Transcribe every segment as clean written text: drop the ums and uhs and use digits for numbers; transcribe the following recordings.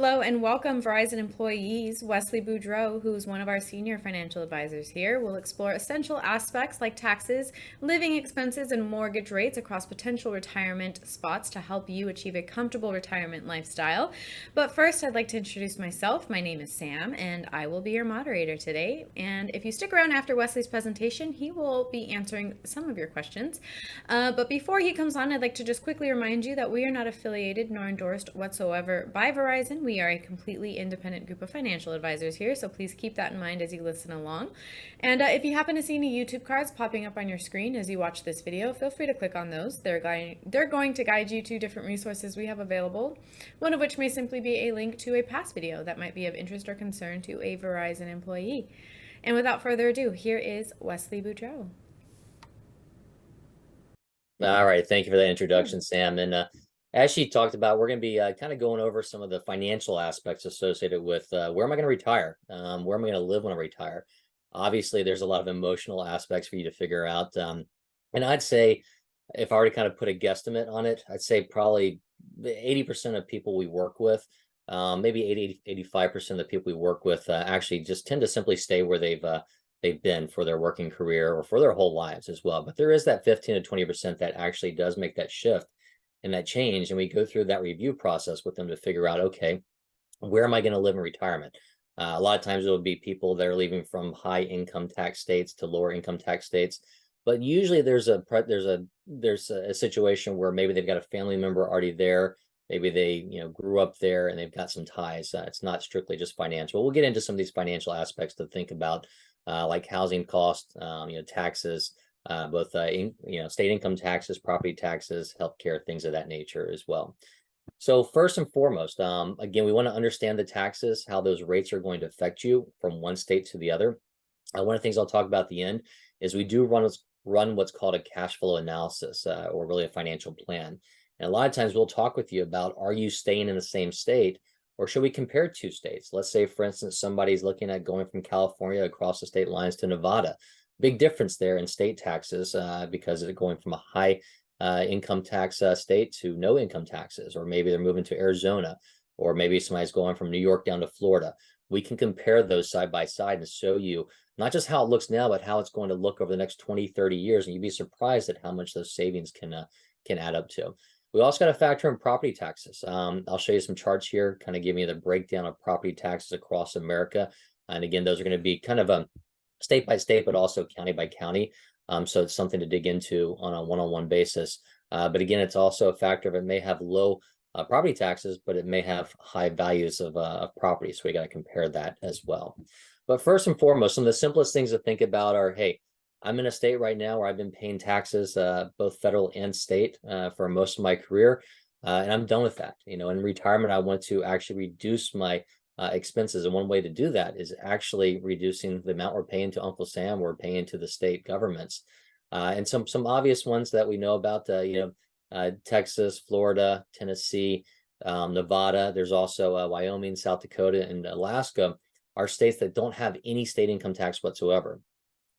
Hello and welcome, Verizon employees. Wesley Boudreaux, who's one of our senior financial advisors here, will explore essential aspects like taxes, living expenses, and mortgage rates across potential retirement spots to help you achieve a comfortable retirement lifestyle. But first, I'd like to introduce myself. My name is Sam, and I will be your moderator today. And if you stick around after Wesley's presentation, he will be answering some of your questions. But before he comes on, I'd like to just quickly remind you that we are not affiliated nor endorsed whatsoever by Verizon. We are a completely independent group of financial advisors here, so please keep that in mind as you listen along. And if you happen to see any YouTube cards popping up on your screen as you watch this video, feel free to click on those. They're going to guide you to different resources we have available, one of which may simply be a link to a past video that might be of interest or concern to a Verizon employee. And without further ado, here is Wesley Boudreaux. All right, thank you for that introduction, Sam. And as she talked about, we're going to be kind of going over some of the financial aspects associated with where am I going to retire? Where am I going to live when I retire? Obviously, there's a lot of emotional aspects for you to figure out. And I'd say, if I were to kind of put a guesstimate on it, I'd say probably 80% of people we work with, maybe 85% of the people we work with actually just tend to simply stay where they've been for their working career or for their whole lives as well. But there is that 15 to 20% that actually does make that shift and that change. And we go through that review process with them to figure out, okay, where am I going to live in retirement? A lot of times it will be people that are leaving from high income tax states to lower income tax states. But usually there's a situation where maybe they've got a family member already there. Maybe they grew up there and they've got some ties. It's not strictly just financial. We'll get into some of these financial aspects to think about, like housing costs, taxes, both state income taxes, property taxes, healthcare, things of that nature as well. So first and foremost, again, we want to understand the taxes, how those rates are going to affect you from one state to the other. One of the things I'll talk about at the end is we do run what's called a cash flow analysis, or really a financial plan. And a lot of times we'll talk with you about, are you staying in the same state, or should we compare two states? Let's say, for instance, somebody's looking at going from California across the state lines to Nevada. Big difference there in state taxes because of going from a high income tax state to no income taxes, or maybe they're moving to Arizona, or maybe somebody's going from New York down to Florida. We can compare those side by side and show you not just how it looks now, but how it's going to look over the next 20, 30 years. And you'd be surprised at how much those savings can add up to. We also got to factor in property taxes. I'll show you some charts here, kind of giving you the breakdown of property taxes across America. And again, those are going to be kind of a state by state, but also county by county. So it's something to dig into on a one-on-one basis. But again, it's also a factor of it may have low property taxes, but it may have high values of property. So we got to compare that as well. But first and foremost, some of the simplest things to think about are, hey, I'm in a state right now where I've been paying taxes, both federal and state, for most of my career, and I'm done with that. In retirement, I want to actually reduce my expenses, and one way to do that is actually reducing the amount we're paying to Uncle Sam, we're paying to the state governments, and some obvious ones that we know about, Texas, Florida, Tennessee, Nevada. There's also Wyoming, South Dakota, and Alaska are states that don't have any state income tax whatsoever.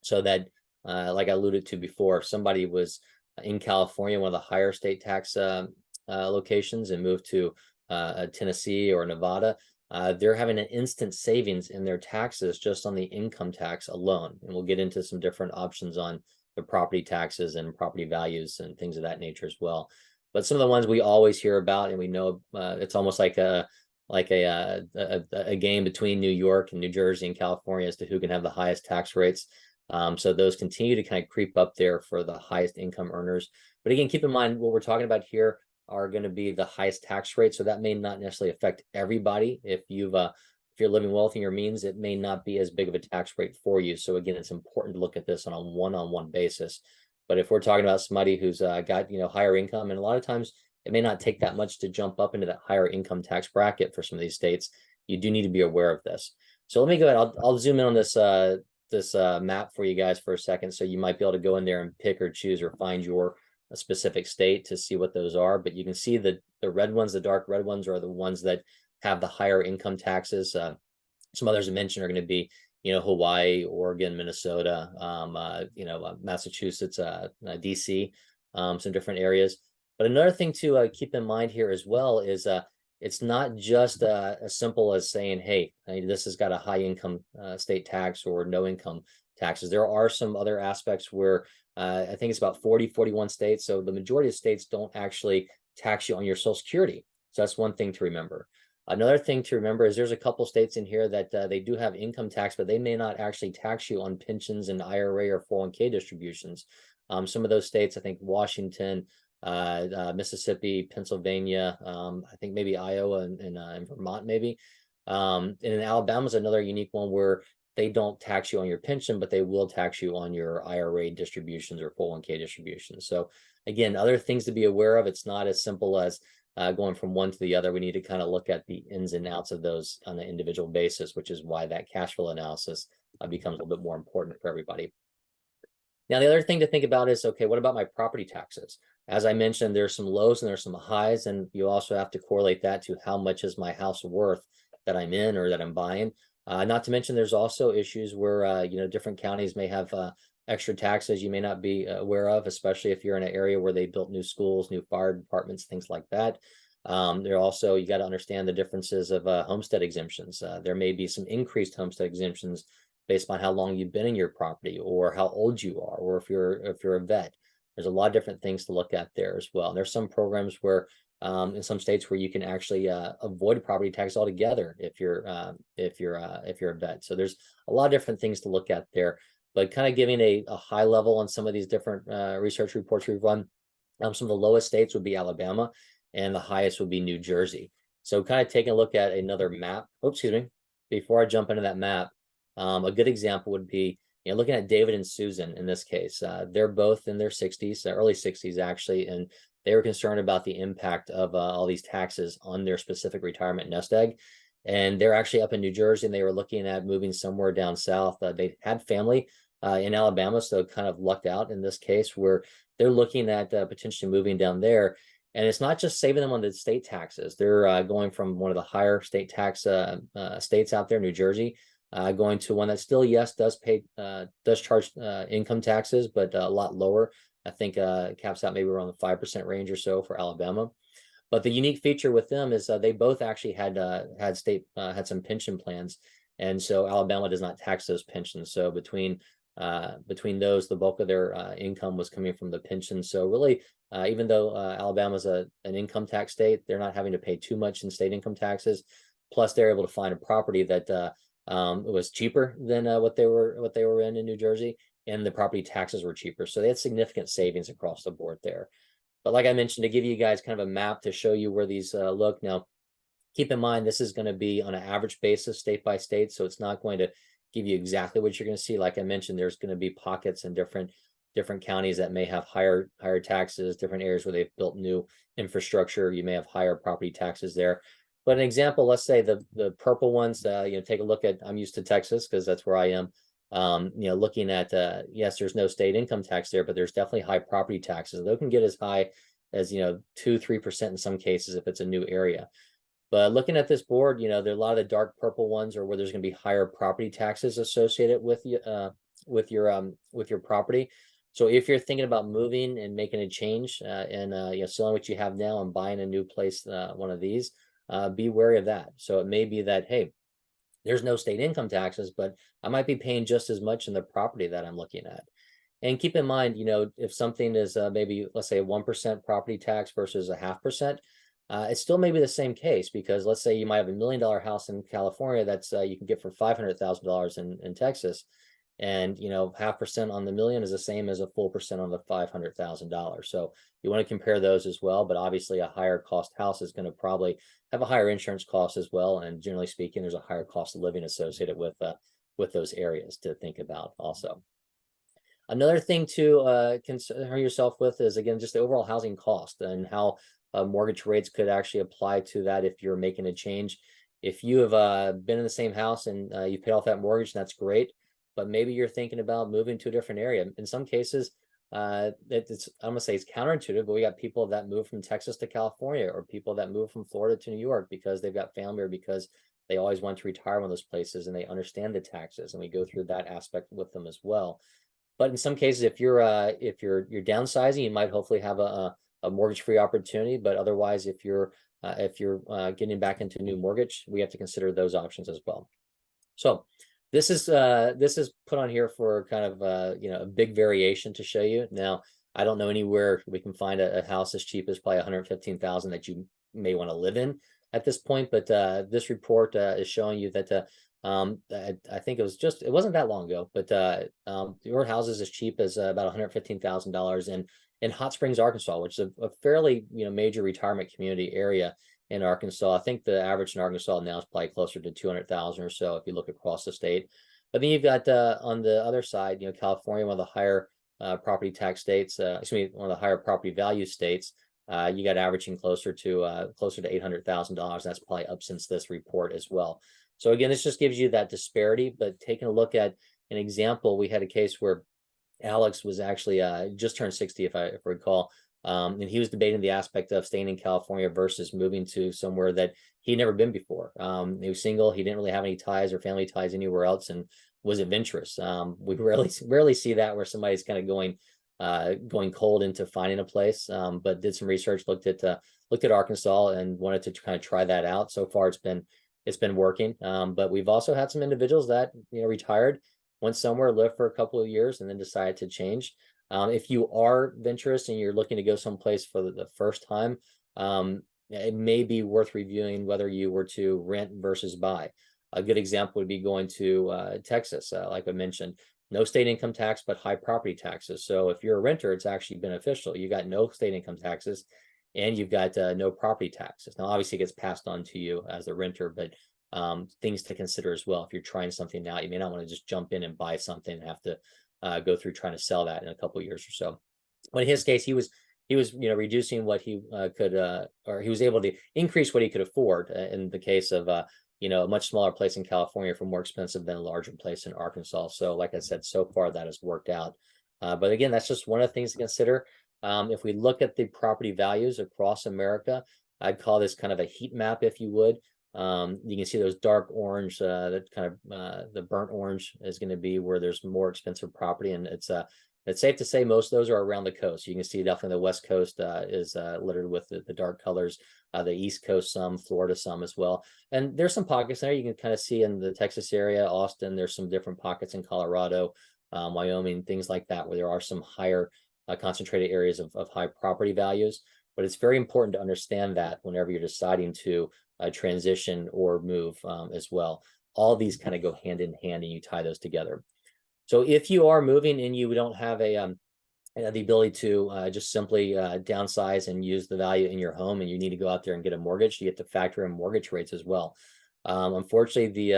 So that like I alluded to before, if somebody was in California, one of the higher state tax locations, and moved to Tennessee or Nevada, they're having an instant savings in their taxes just on the income tax alone. And we'll get into some different options on the property taxes and property values and things of that nature as well. But some of the ones we always hear about, and we know it's almost like a game between New York and New Jersey and California as to who can have the highest tax rates. So those continue to kind of creep up there for the highest income earners. But again, keep in mind what we're talking about here are going to be the highest tax rate. So that may not necessarily affect everybody. If you're living well within your means, it may not be as big of a tax rate for you. So again, it's important to look at this on a one-on-one basis. But if we're talking about somebody who's got higher income, and a lot of times it may not take that much to jump up into that higher income tax bracket for some of these states, you do need to be aware of this. So let me go ahead. I'll zoom in on this map for you guys for a second, so you might be able to go in there and pick or choose or find your specific state to see what those are. But you can see the red ones, the dark red ones, are the ones that have the higher income taxes. Some others I mentioned are going to be Hawaii, Oregon, Minnesota, Massachusetts, DC, some different areas. But another thing to keep in mind here as well is it's not just as simple as saying, hey, this has got a high income state tax or no income taxes. There are some other aspects where I think it's about 40, 41 states. So the majority of states don't actually tax you on your Social Security. So that's one thing to remember. Another thing to remember is there's a couple states in here that they do have income tax, but they may not actually tax you on pensions and IRA or 401k distributions. Some of those states, I think Washington, Mississippi, Pennsylvania, I think maybe Iowa and Vermont maybe. And Alabama is another unique one where they don't tax you on your pension, but they will tax you on your IRA distributions or 401k distributions. So again, other things to be aware of. It's not as simple as going from one to the other. We need to kind of look at the ins and outs of those on an individual basis, which is why that cash flow analysis becomes a little bit more important for everybody. Now, the other thing to think about is, okay, what about my property taxes? As I mentioned, there's some lows and there's some highs, and you also have to correlate that to how much is my house worth that I'm in or that I'm buying. Not to mention, there's also issues where, different counties may have extra taxes you may not be aware of, especially if you're in an area where they built new schools, new fire departments, things like that. There also, you got to understand the differences of homestead exemptions. There may be some increased homestead exemptions based on how long you've been in your property or how old you are, or if you're a vet. There's a lot of different things to look at there as well. And there's some programs where in some states where you can actually avoid property tax altogether if you're a vet. So there's a lot of different things to look at there. But kind of giving a high level on some of these different research reports we've run, some of the lowest states would be Alabama, and the highest would be New Jersey. So kind of taking a look at another map. Oops, excuse me. Before I jump into that map, a good example would be, looking at David and Susan in this case. They're both in their 60s, early 60s actually, and they were concerned about the impact of all these taxes on their specific retirement nest egg. And they're actually up in New Jersey, and they were looking at moving somewhere down south. They had family in Alabama, so kind of lucked out in this case where they're looking at potentially moving down there. And it's not just saving them on the state taxes. They're going from one of the higher state tax states out there, New Jersey, going to one that still, yes, does charge income taxes, but a lot lower. I think caps out maybe around the 5% range or so for Alabama. But the unique feature with them is they both actually had some pension plans, and so Alabama does not tax those pensions. So between those, the bulk of their income was coming from the pension. So really, even though Alabama's an income tax state, they're not having to pay too much in state income taxes. Plus, they're able to find a property that was cheaper than what they were in New Jersey, and the property taxes were cheaper. So they had significant savings across the board there. But like I mentioned, to give you guys kind of a map to show you where these look. Now, keep in mind, this is going to be on an average basis, state by state. So it's not going to give you exactly what you're going to see. Like I mentioned, there's going to be pockets in different counties that may have higher taxes, different areas where they've built new infrastructure. You may have higher property taxes there. But an example, let's say the purple ones, take a look at, I'm used to Texas because that's where I am. Looking at, yes, there's no state income tax there, but there's definitely high property taxes. They can get as high as, 2-3% in some cases if it's a new area. But looking at this board, there are a lot of the dark purple ones are where there's going to be higher property taxes associated with your property. So if you're thinking about moving and making a change and selling what you have now and buying a new place, one of these, be wary of that. So it may be that, hey, there's no state income taxes, but I might be paying just as much in the property that I'm looking at. And keep in mind, if something is maybe, let's say, a 1% property tax versus a 0.5%, it still may be the same case, because let's say you might have $1 million house in California that's you can get for $500,000 in Texas, and 0.5% on the million is the same as a full percent on the $500,000. So you want to compare those as well. But obviously, a higher cost house is going to probably have a higher insurance cost as well, and generally speaking, there's a higher cost of living associated with those areas to think about also. Another thing to concern yourself with is, again, just the overall housing cost and how mortgage rates could actually apply to that if you're making a change. If you have been in the same house and you paid off that mortgage, that's great. But maybe you're thinking about moving to a different area. In some cases, I'm gonna say it's counterintuitive, but we got people that move from Texas to California, or people that move from Florida to New York because they've got family, or because they always want to retire one of those places and they understand the taxes, and we go through that aspect with them as well. But in some cases, if you're downsizing, you might hopefully have a mortgage-free opportunity. But otherwise, if you're if you're getting back into a new mortgage, we have to consider those options as well. So this is put on here for kind of a big variation to show you. Now, I don't know anywhere we can find a house as cheap as probably 115,000 that you may want to live in at this point, but this report is showing you that I think it wasn't that long ago, but your house is as cheap as about $115,000 in Hot Springs, Arkansas, which is a fairly major retirement community area in Arkansas. I think the average in Arkansas now is probably closer to 200,000 or so if you look across the state. But then you've got on the other side, California, one of the higher property tax states, one of the higher property value states. You got averaging closer to $800,000. That's probably up since this report as well. So again, this just gives you that disparity. But taking a look at an example, we had a case where Alex was actually just turned 60, if I recall. And he was debating the aspect of staying in California versus moving to somewhere that he'd never been before. He was single. He didn't really have any ties or family ties anywhere else and was adventurous. We rarely see that where somebody's kind of going cold into finding a place, but did some research, looked at Arkansas and wanted to kind of try that out. So far, it's been working. But we've also had some individuals that retired, went somewhere, lived for a couple of years, and then decided to change. If you are adventurous and you're looking to go someplace for the first time, it may be worth reviewing whether you were to rent versus buy. A good example would be going to Texas, like I mentioned. No state income tax, but high property taxes. So if you're a renter, it's actually beneficial. You got no state income taxes, and you've got no property taxes. Now, obviously, it gets passed on to you as a renter, but things to consider as well. If you're trying something out, you may not want to just jump in and buy something and have to go through trying to sell that in a couple of years or so. But in his case, he was reducing what he could, or he was able to increase what he could afford. In the case of a much smaller place in California for more expensive than a larger place in Arkansas. So like I said, so far that has worked out. But again, that's just one of the things to consider. If we look at the property values across America, I'd call this kind of a heat map, if you would. You can see those dark orange, that kind of the burnt orange is going to be where there's more expensive property, and it's safe to say most of those are around the coast. You can see definitely the West Coast is littered with the dark colors. The East Coast, some, Florida, some as well. And there's some pockets there you can kind of see in the Texas area, Austin. There's some different pockets in Colorado, Wyoming, things like that, where there are some higher concentrated areas of high property values. But it's very important to understand that whenever you're deciding to transition or move as well. All these kind of go hand in hand, and you tie those together. So if you are moving and you don't have the ability to just simply downsize and use the value in your home, and you need to go out there and get a mortgage, you have to factor in mortgage rates as well. Unfortunately,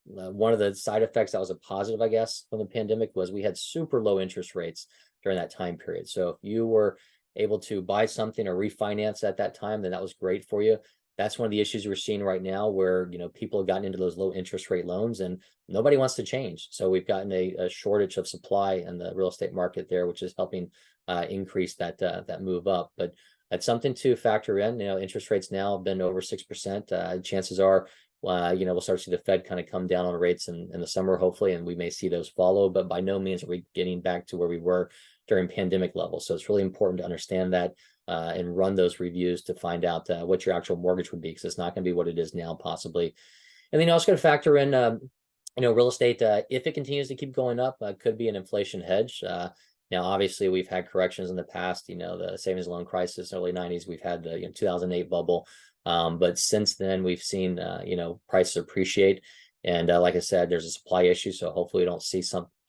one of the side effects that was a positive, I guess, from the pandemic was we had super low interest rates during that time period. So if you were able to buy something or refinance at that time, then that was great for you. That's one of the issues we're seeing right now, where people have gotten into those low interest rate loans and nobody wants to change. So we've gotten a shortage of supply in the real estate market there, which is helping increase that move up. But that's something to factor in. Interest rates now have been over 6%. Chances are, we'll start to see the Fed kind of come down on rates in the summer, hopefully, and we may see those follow. But by no means are we getting back to where we were during pandemic levels. So it's really important to understand that and run those reviews to find out what your actual mortgage would be, because it's not going to be what it is now, possibly. And then you also got to factor in, real estate, if it continues to keep going up, could be an inflation hedge. Now, obviously, we've had corrections in the past, the savings loan crisis, early 90s, we've had the 2008 bubble. But since then, we've seen, prices appreciate. And like I said, there's a supply issue. So hopefully we don't see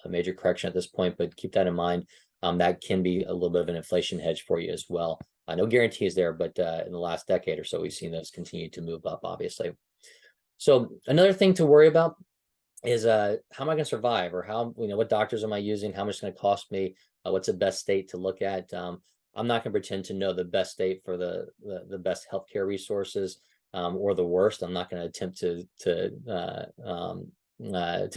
a major correction at this point, but keep that in mind. That can be a little bit of an inflation hedge for you as well. No guarantees there, but in the last decade or so, we've seen those continue to move up, obviously. So another thing to worry about is how am I going to survive, or how, what doctors am I using? How much it's going to cost me? What's the best state to look at? I'm not going to pretend to know the best state for the best healthcare resources, or the worst. I'm not going to attempt to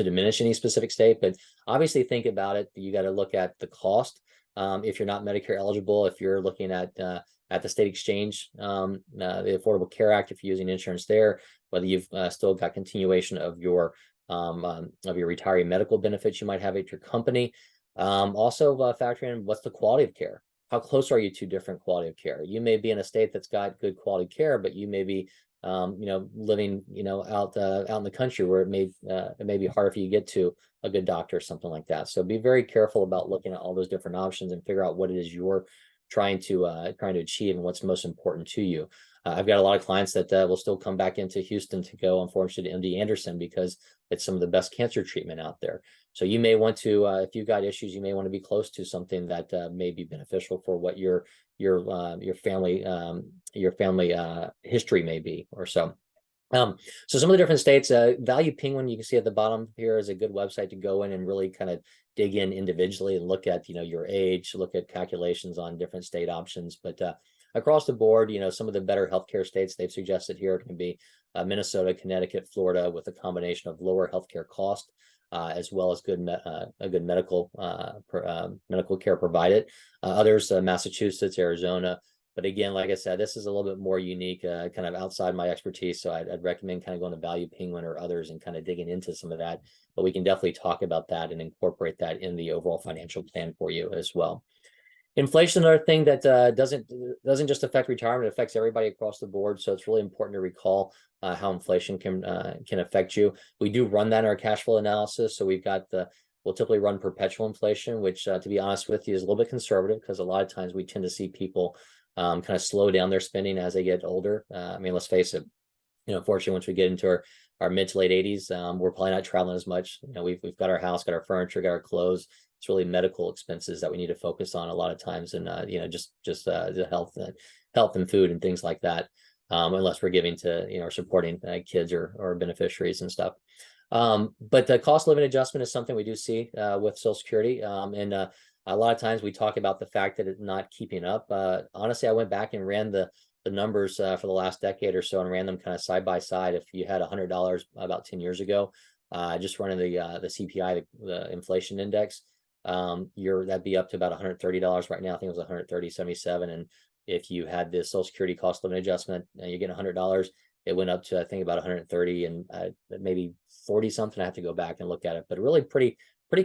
diminish any specific state, but obviously think about it. You got to look at the cost. If you're not Medicare eligible, if you're looking at the state exchange, the Affordable Care Act, if you're using insurance there, whether you've still got continuation of your retiree medical benefits you might have at your company. Also factor in what's the quality of care. how close are you to different quality of care? You may be in a state that's got good quality care, but you may be living, out in the country where it may be harder for you to get to a good doctor or something like that. So be very careful about looking at all those different options and figure out what it is you're trying to achieve and what's most important to you. I've got a lot of clients that will still come back into Houston to go, unfortunately, to MD Anderson because it's some of the best cancer treatment out there. So you may want to, if you've got issues, you may want to be close to something that may be beneficial for what your family history may be or so. So some of the different states, Value Penguin, you can see at the bottom here is a good website to go in and really kind of dig in individually and look at, your age, look at calculations on different state options. But across the board, some of the better healthcare states they've suggested here can be Minnesota, Connecticut, Florida, with a combination of lower healthcare cost, as well as a good medical care provided. Others, Massachusetts, Arizona. But again, like I said, this is a little bit more unique, kind of outside my expertise. So I'd recommend kind of going to Value Penguin or others and kind of digging into some of that. But we can definitely talk about that and incorporate that in the overall financial plan for you as well. Inflation, another thing that doesn't just affect retirement, it affects everybody across the board. So it's really important to recall how inflation can affect you. We do run that in our cash flow analysis. So we'll typically run perpetual inflation, which to be honest with you is a little bit conservative because a lot of times we tend to see people kind of slow down their spending as they get older. I mean, let's face it, fortunately, once we get into our mid to late 80s, we're probably not traveling as much. We've got our house, got our furniture, got our clothes. It's really medical expenses that we need to focus on a lot of times, and just the health and food and things like that. Unless we're giving to or supporting kids or beneficiaries and stuff. But the cost of living adjustment is something we do see with Social Security, and a lot of times we talk about the fact that it's not keeping up. Honestly, I went back and ran the numbers for the last decade or so and ran them kind of side by side. If you had $100 about 10 years ago, just running the CPI, the inflation index, that'd be up to about $130 right now. I think it was $130.77. And if you had the Social Security cost of living adjustment, you're getting $100. It went up to, I think, about 130 and maybe 40 something. I have to go back and look at it, but really pretty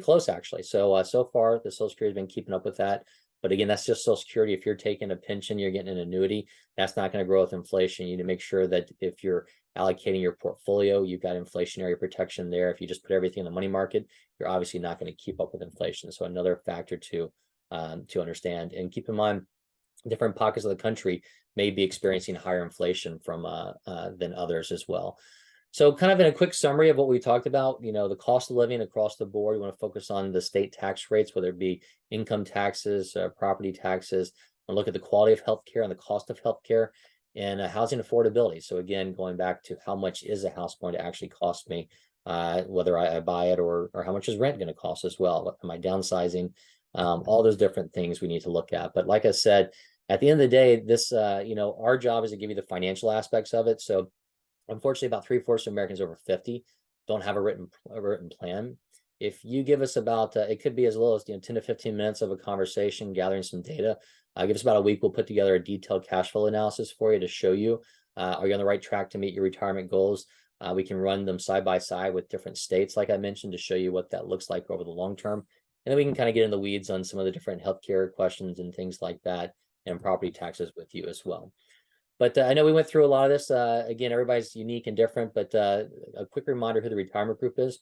close actually. So so far the Social Security has been keeping up with that. But again, that's just Social Security. If you're taking a pension, you're getting an annuity, that's not going to grow with inflation. You need to make sure that if you're allocating your portfolio, you've got inflationary protection there. If you just put everything in the money market, you're obviously not going to keep up with inflation. So another factor to understand. And keep in mind, different pockets of the country may be experiencing higher inflation than others as well. So kind of in a quick summary of what we talked about, the cost of living across the board, we want to focus on the state tax rates, whether it be income taxes, property taxes, and look at the quality of healthcare and the cost of healthcare and housing affordability. So again, going back to how much is a house going to actually cost me, whether I buy it or how much is rent going to cost as well? Am I downsizing? All those different things we need to look at. But like I said, at the end of the day, this, our job is to give you the financial aspects of it. So unfortunately, about 3/4 of Americans over 50 don't have a written plan. If you give us about, it could be as little as 10 to 15 minutes of a conversation, gathering some data. Give us about a week. We'll put together a detailed cash flow analysis for you to show you, are you on the right track to meet your retirement goals? We can run them side by side with different states, like I mentioned, to show you what that looks like over the long term. And then we can kind of get in the weeds on some of the different healthcare questions and things like that, and property taxes with you as well. But I know we went through a lot of this. Again, everybody's unique and different, but a quick reminder who the retirement group is.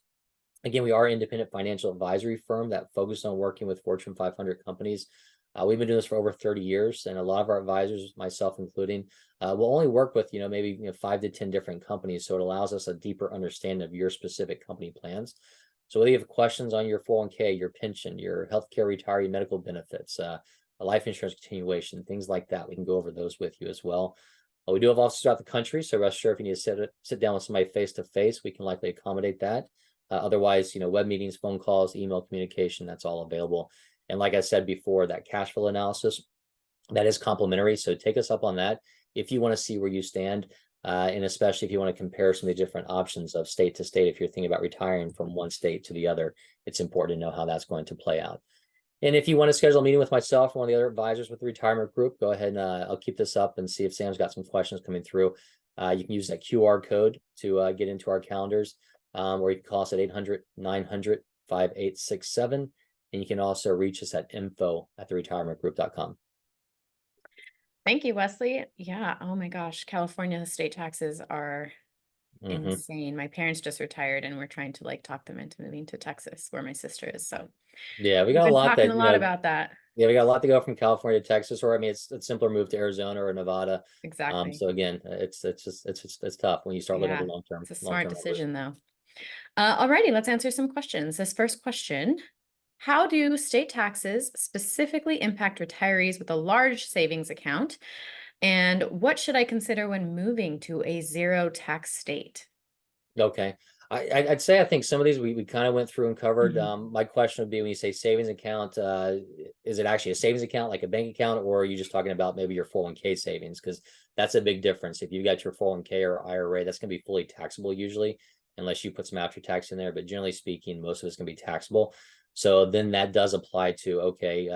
Again, we are an independent financial advisory firm that focuses on working with Fortune 500 companies. We've been doing this for over 30 years, and a lot of our advisors, myself including, will only work with, maybe 5 to 10 different companies. So it allows us a deeper understanding of your specific company plans. So whether you have questions on your 401k, your pension, your healthcare retiree medical benefits, a life insurance continuation, things like that, we can go over those with you as well. We do have offices throughout the country, so rest assured if you need to sit down with somebody face to face, we can likely accommodate that. Otherwise, web meetings, phone calls, email communication, that's all available. And like I said before, that cash flow analysis, that is complimentary. So take us up on that if you want to see where you stand, and especially if you want to compare some of the different options of state to state. If you're thinking about retiring from one state to the other, it's important to know how that's going to play out. And if you want to schedule a meeting with myself or one of the other advisors with the retirement group, go ahead and I'll keep this up and see if Sam's got some questions coming through. You can use that QR code to get into our calendars, or you can call us at 800-900-5867. And you can also reach us at info@theretirementgroup.com. Thank you, Wesley. Yeah. Oh my gosh. California state taxes are Hmm. insane. My parents just retired and we're trying to like talk them into moving to Texas where my sister is. So Yeah, we we've got a been lot talking that, a lot about that. yeah, we got a lot to go from California to Texas, or I mean, it's simpler move to Arizona or Nevada. Exactly. So again, it's tough when you start looking at the Yeah. It's a long smart term numbers. decision though. Alrighty, let's answer some questions. This first question: how do state taxes specifically impact retirees with a large savings account? And what should I consider when moving to a zero tax state? Okay. I'd say I think some of these we kind of went through and covered. Mhm. My question would be when you say savings account, is it actually a savings account like a bank account, or are you just talking about maybe your 401k savings? Because that's a big difference. If you got your 401k or IRA, that's going to be fully taxable usually, unless you put some after tax in there. But generally speaking, most of it's going to be taxable. So then that does apply to, okay,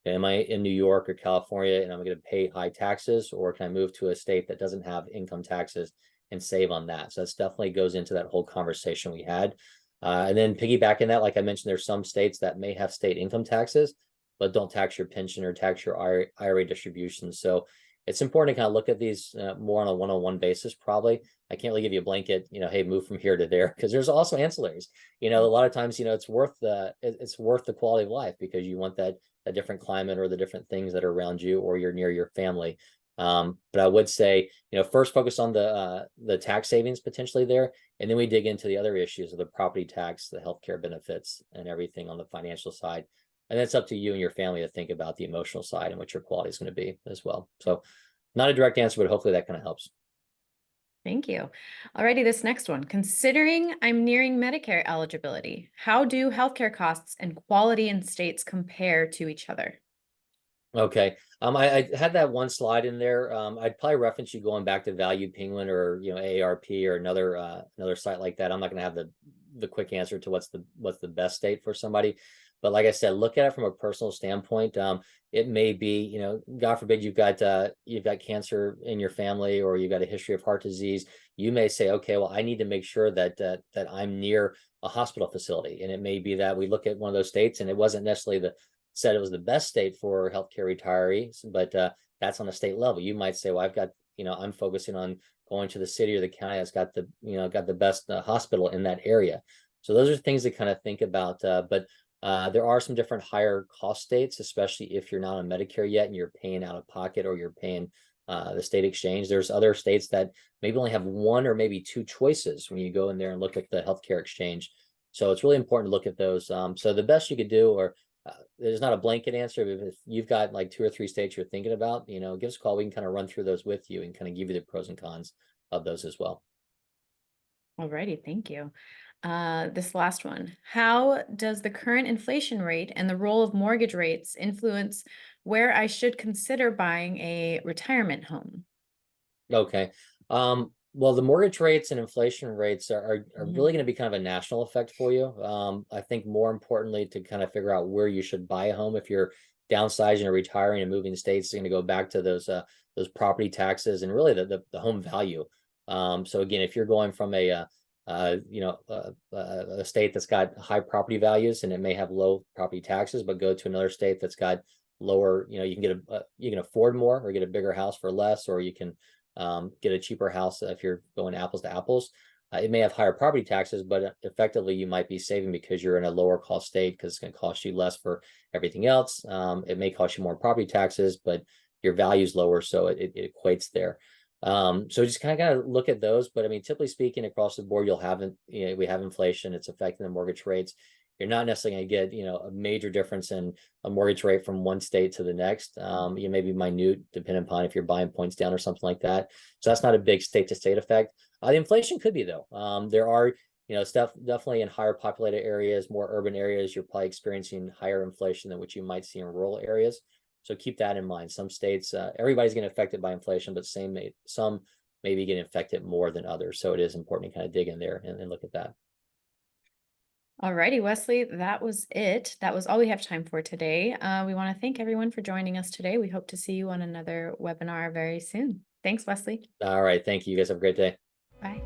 am I in New York or California and I'm going to pay high taxes, or can I move to a state that doesn't have income taxes and save on that? So that's definitely goes into that whole conversation we had. And then piggybacking that, like I mentioned, there's some states that may have state income taxes, but don't tax your pension or tax your IRA distributions. So it's important to kind of look at these more on a one-on-one basis, probably. I can't really give you a blanket, hey, move from here to there, because there's also ancillaries. A lot of times, it's worth the quality of life because you want that different climate or the different things that are around you, or you're near your family. But I would say, first focus on the tax savings potentially there, and then we dig into the other issues of the property tax, the healthcare benefits, and everything on the financial side. And that's up to you and your family to think about the emotional side and what your quality is going to be as well. So, not a direct answer, but hopefully that kind of helps. Thank you. Alrighty, this next one. Considering I'm nearing Medicare eligibility, how do healthcare costs and quality in states compare to each other? Okay. I had that one slide in there. I'd probably reference you going back to Value Penguin or AARP or another site like that. I'm not gonna have the quick answer to what's the best state for somebody. But like I said, look at it from a personal standpoint. It may be, God forbid you've got cancer in your family or you've got a history of heart disease. You may say, okay, well, I need to make sure that I'm near a hospital facility. And it may be that we look at one of those states and it wasn't necessarily said it was the best state for healthcare retirees, but that's on a state level. You might say, well, I'm focusing on going to the city or the county that's got the best hospital in that area. So those are things to kind of think about. But there are some different higher cost states, especially if you're not on Medicare yet and you're paying out of pocket or you're paying the state exchange. There's other states that maybe only have one or maybe two choices when you go in there and look at the healthcare exchange. So it's really important to look at those. So the best you could do, or there's not a blanket answer. If you've got like two or three states you're thinking about, give us a call. We can kind of run through those with you and kind of give you the pros and cons of those as well. Alrighty, thank you. This last one. How does the current inflation rate and the role of mortgage rates influence where I should consider buying a retirement home? Okay. Well, the mortgage rates and inflation rates are Mhm. really going to be kind of a national effect for you. I think more importantly, to kind of figure out where you should buy a home if you're downsizing or retiring and moving states, is going to go back to those property taxes and really the home value. So again, if you're going from a state that's got high property values and it may have low property taxes, but go to another state that's got lower, you can you can afford more or get a bigger house for less, or you can get a cheaper house if you're going apples to apples. It may have higher property taxes, but effectively you might be saving because you're in a lower cost state because it's going to cost you less for everything else. It may cost you more property taxes, but your value is lower, so it equates there. So just kind of look at those. But I mean, typically speaking, across the board, we have inflation. It's affecting the mortgage rates. You're not necessarily going to get, a major difference in a mortgage rate from one state to the next. You may be minute, depending upon if you're buying points down or something like that. So that's not a big state to state effect. The inflation could be though. There are, stuff definitely in higher populated areas, more urban areas, you're probably experiencing higher inflation than what you might see in rural areas. So keep that in mind. Some states, everybody's getting affected by inflation, but some maybe getting affected more than others. So it is important to kind of dig in there and look at that. Alrighty, Wesley, that was it. That was all we have time for today. We want to thank everyone for joining us today. We hope to see you on another webinar very soon. Thanks, Wesley. All right. Thank you. You guys have a great day. Bye.